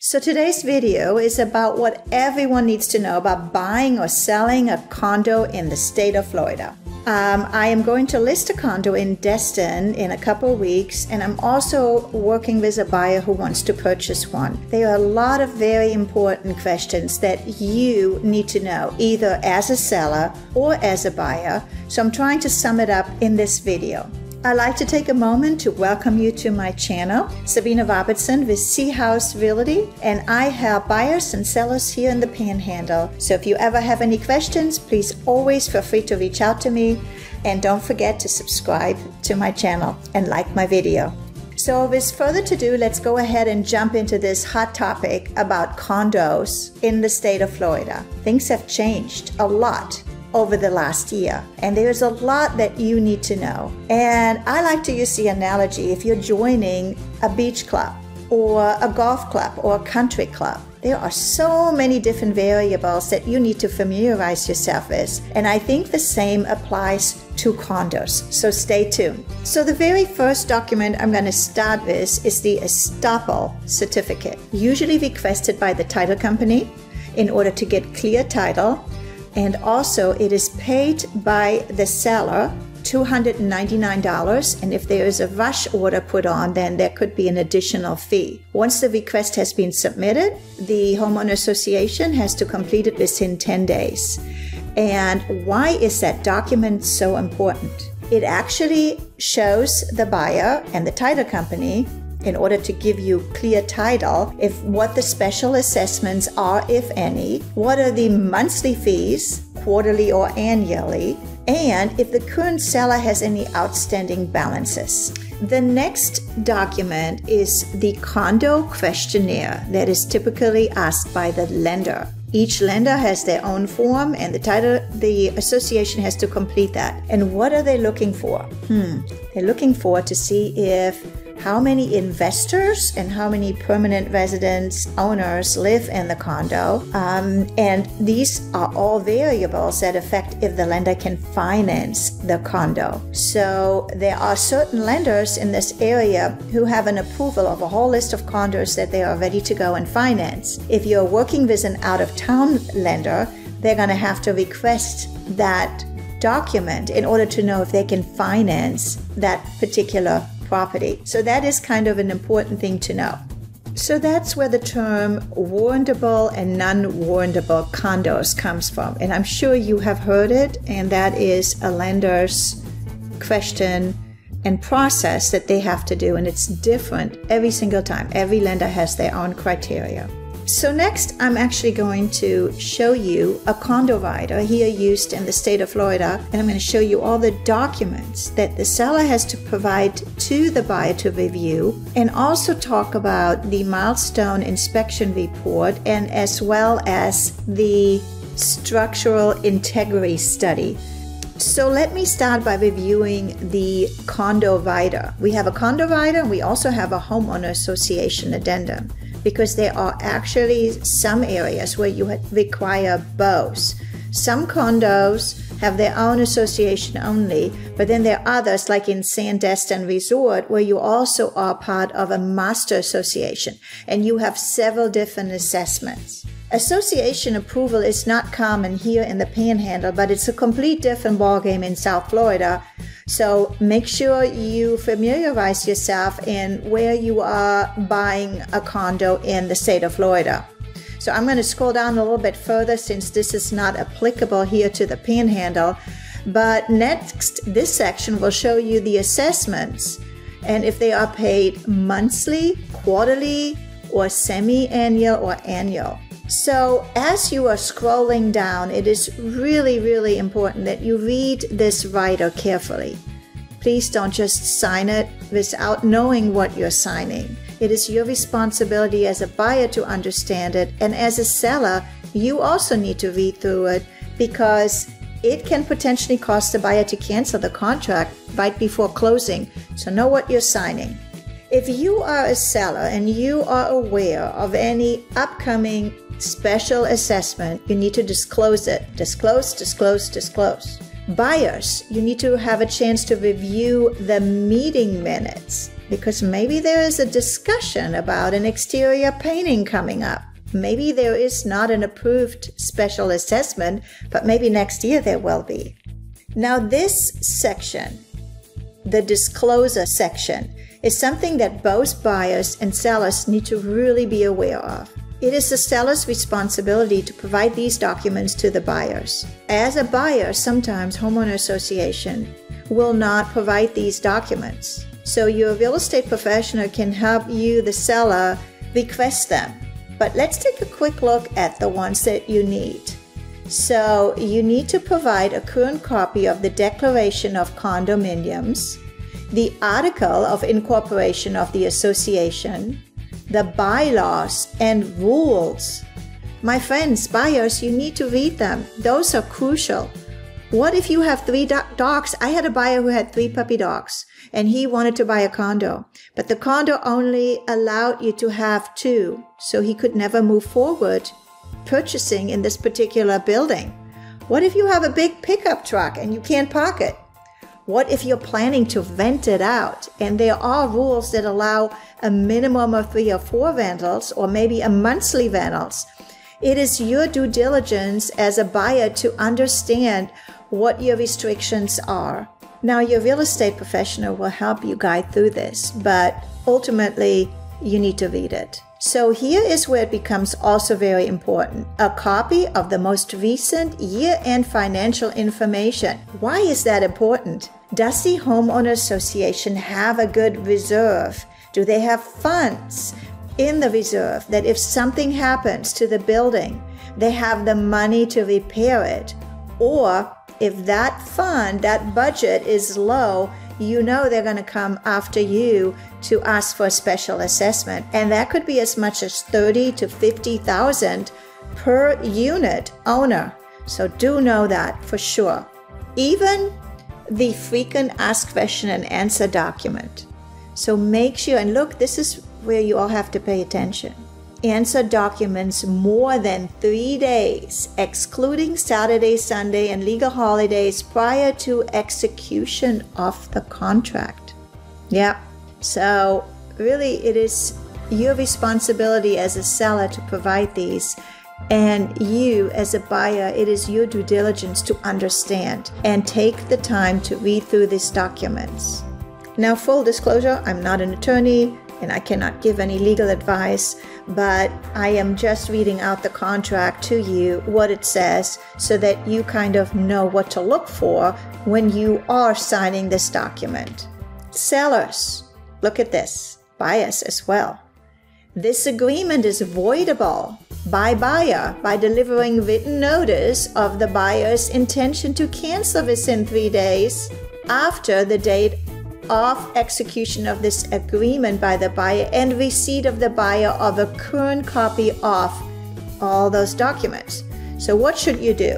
So today's video is about what everyone needs to know about buying or selling a condo in the state of Florida. I am going to list a condo in Destin in a couple of weeks, and I'm also working with a buyer who wants to purchase one. There are a lot of very important questions that you need to know, either as a seller or as a buyer. So I'm trying to sum it up in this video. I'd like to take a moment to welcome you to my channel, Sabina Robertson with Sea House Realty, and I help buyers and sellers here in the Panhandle. So if you ever have any questions, please always feel free to reach out to me, and don't forget to subscribe to my channel and like my video. So with further ado, let's go ahead and jump into this hot topic about condos in the state of Florida. Things have changed a lot over the last year, and there's a lot that you need to know. And I like to use the analogy, if you're joining a beach club or a golf club or a country club, there are so many different variables that you need to familiarize yourself with, and I think the same applies to condos, so stay tuned. So the very first document I'm going to start with is the Estoppel certificate, usually requested by the title company in order to get clear title. And also it is paid by the seller $299, and if there is a rush order put on, then there could be an additional fee. Once the request has been submitted, the Homeowner Association has to complete it within 10 days. And why is that document so important? It actually shows the buyer and the title company, in order to give you clear title, what the special assessments are, if any, what are the monthly fees, quarterly or annually, and if the current seller has any outstanding balances. The next document is the Condo Questionnaire that is typically asked by the lender. Each lender has their own form, and the association has to complete that. And what are they looking for? They're looking for to see how many investors and how many permanent residents, owners live in the condo. And these are all variables that affect if the lender can finance the condo. So there are certain lenders in this area who have an approval of a whole list of condos that they are ready to go and finance. If you're working with an out-of-town lender, they're going to have to request that document in order to know if they can finance that particular property. So that is kind of an important thing to know. So that's where the term warrantable and non-warrantable condos comes from. And I'm sure you have heard it, and that is a lender's question and process that they have to do. And it's different every single time. Every lender has their own criteria. So next, I'm actually going to show you a Condo Rider here used in the state of Florida, and I'm going to show you all the documents that the seller has to provide to the buyer to review, and also talk about the Milestone Inspection Report, and as well as the Structural Integrity Study. So let me start by reviewing the Condo Rider. We have a Condo Rider, and we also have a Homeowner Association addendum, because there are actually some areas where you require both. Some condos have their own association only, but then there are others, like in Destin Resort, where you also are part of a master association, and you have several different assessments. Association approval is not common here in the Panhandle, but it's a complete different ballgame in South Florida. So make sure you familiarize yourself in where you are buying a condo in the state of Florida. So I'm going to scroll down a little bit further, since this is not applicable here to the Panhandle. But next, this section will show you the assessments, and if they are paid monthly, quarterly, or semi-annual or annual. So as you are scrolling down, it is really, really important that you read this rider carefully. Please don't just sign it without knowing what you're signing. It is your responsibility as a buyer to understand it, and as a seller, you also need to read through it, because it can potentially cause the buyer to cancel the contract right before closing. So know what you're signing. If you are a seller and you are aware of any upcoming special assessment, you need to disclose it. Disclose, disclose, disclose. Buyers, you need to have a chance to review the meeting minutes because maybe there is a discussion about an exterior painting coming up. Maybe there is not an approved special assessment, but maybe next year there will be. Now this section, the disclosure section, is something that both buyers and sellers need to really be aware of. It is the seller's responsibility to provide these documents to the buyers. As a buyer, sometimes Homeowner Association will not provide these documents. So your real estate professional can help you, the seller, request them. But let's take a quick look at the ones that you need. So you need to provide a current copy of the Declaration of Condominiums, the Article of Incorporation of the Association, the bylaws and rules. My friends, buyers, you need to read them. Those are crucial. What if you have 3 dogs? I had a buyer who had 3 puppy dogs, and he wanted to buy a condo. But the condo only allowed you to have 2, so he could never move forward purchasing in this particular building. What if you have a big pickup truck and you can't park it? What if you're planning to rent it out and there are rules that allow a minimum of 3 or 4 rentals or maybe a monthly rentals? It is your due diligence as a buyer to understand what your restrictions are. Now, your real estate professional will help you guide through this, but ultimately you need to read it. So here is where it becomes also very important. A copy of the most recent year-end financial information. Why is that important? Does the Homeowner Association have a good reserve? Do they have funds in the reserve that if something happens to the building, they have the money to repair it? Or if that fund, that budget is low, you know they're going to come after you to ask for a special assessment. And that could be as much as $30,000 to $50,000 per unit owner. So do know that for sure. Even the frequent asked question and answer document. So make sure, and look, this is where you all have to pay attention. Answer documents more than 3 days, excluding Saturday, Sunday, and legal holidays prior to execution of the contract. Yeah, so really it is your responsibility as a seller to provide these, and you as a buyer, it is your due diligence to understand and take the time to read through these documents. Now, full disclosure, I'm not an attorney and I cannot give any legal advice, but I am just reading out the contract to you, what it says, so that you kind of know what to look for when you are signing this document. Sellers, look at this. Buyers as well. This agreement is voidable by buyer by delivering written notice of the buyer's intention to cancel within 3 days after the date of execution of this agreement by the buyer and receipt of the buyer of a current copy of all those documents. So what should you do?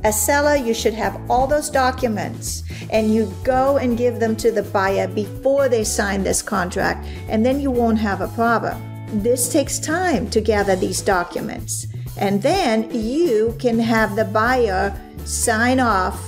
As seller, you should have all those documents and you go and give them to the buyer before they sign this contract, and then you won't have a problem. This takes time to gather these documents, and then you can have the buyer sign off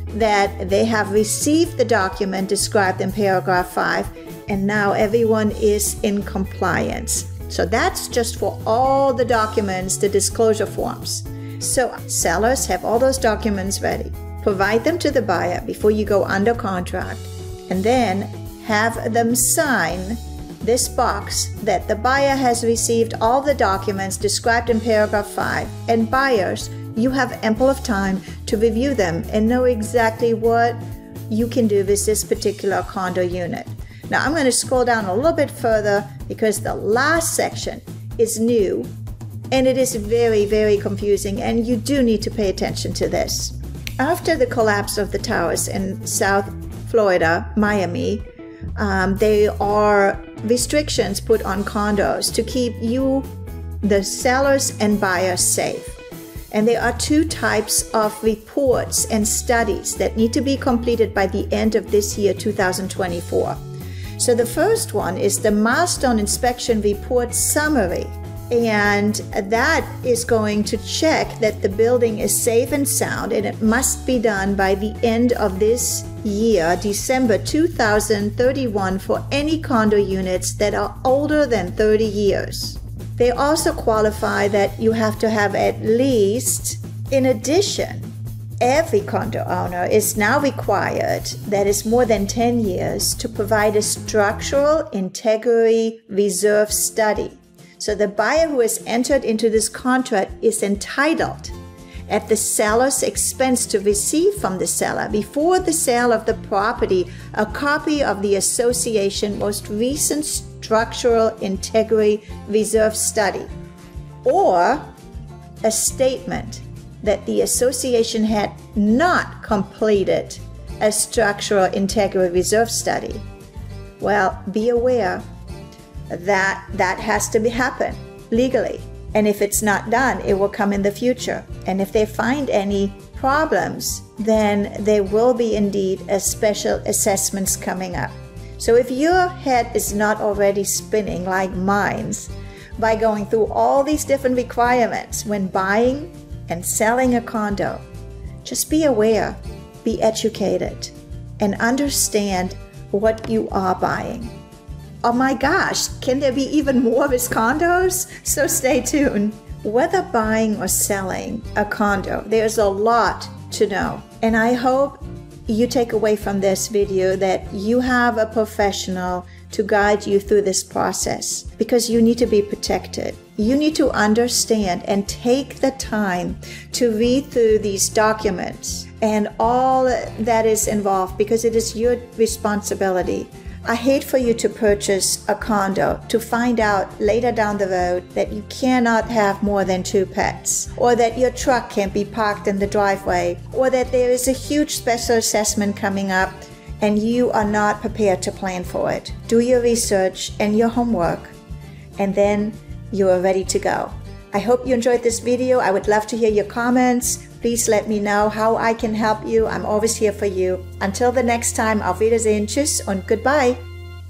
that they have received the document described in paragraph 5, and now everyone is in compliance. So that's just for all the documents, the disclosure forms. So sellers, have all those documents ready. Provide them to the buyer before you go under contract, and then have them sign this box that the buyer has received all the documents described in paragraph 5, and buyers, you have ample of time to review them and know exactly what you can do with this particular condo unit. Now I'm going to scroll down a little bit further because the last section is new and it is very, very confusing, and you do need to pay attention to this. After the collapse of the towers in South Florida, Miami, there are restrictions put on condos to keep you, the sellers and buyers, safe. And there are 2 types of reports and studies that need to be completed by the end of this year, 2024. So the first one is the Milestone Inspection Report Summary. And that is going to check that the building is safe and sound, and it must be done by the end of this year, December 2031, for any condo units that are older than 30 years. They also qualify that you have to have at least, in addition, every condo owner is now required, that is more than 10 years, to provide a structural integrity reserve study. So the buyer who has entered into this contract is entitled, at the seller's expense, to receive from the seller, before the sale of the property, a copy of the association's most recent structural integrity reserve study, or a statement that the association had not completed a structural integrity reserve study. Well, be aware that that has to happen legally. And if it's not done, it will come in the future. And if they find any problems, then there will be indeed a special assessments coming up. So if your head is not already spinning like mine's by going through all these different requirements when buying and selling a condo, just be aware, be educated, and understand what you are buying. Oh my gosh, can there be even more with condos? So stay tuned. Whether buying or selling a condo, there's a lot to know. And I hope you take away from this video that you have a professional to guide you through this process, because you need to be protected. You need to understand and take the time to read through these documents and all that is involved, because it is your responsibility. I hate for you to purchase a condo to find out later down the road that you cannot have more than 2 pets, or that your truck can't be parked in the driveway, or that there is a huge special assessment coming up and you are not prepared to plan for it. Do your research and your homework, and then you are ready to go. I hope you enjoyed this video. I would love to hear your comments. Please let me know how I can help you. I'm always here for you. Until the next time, auf Wiedersehen, tschüss und goodbye.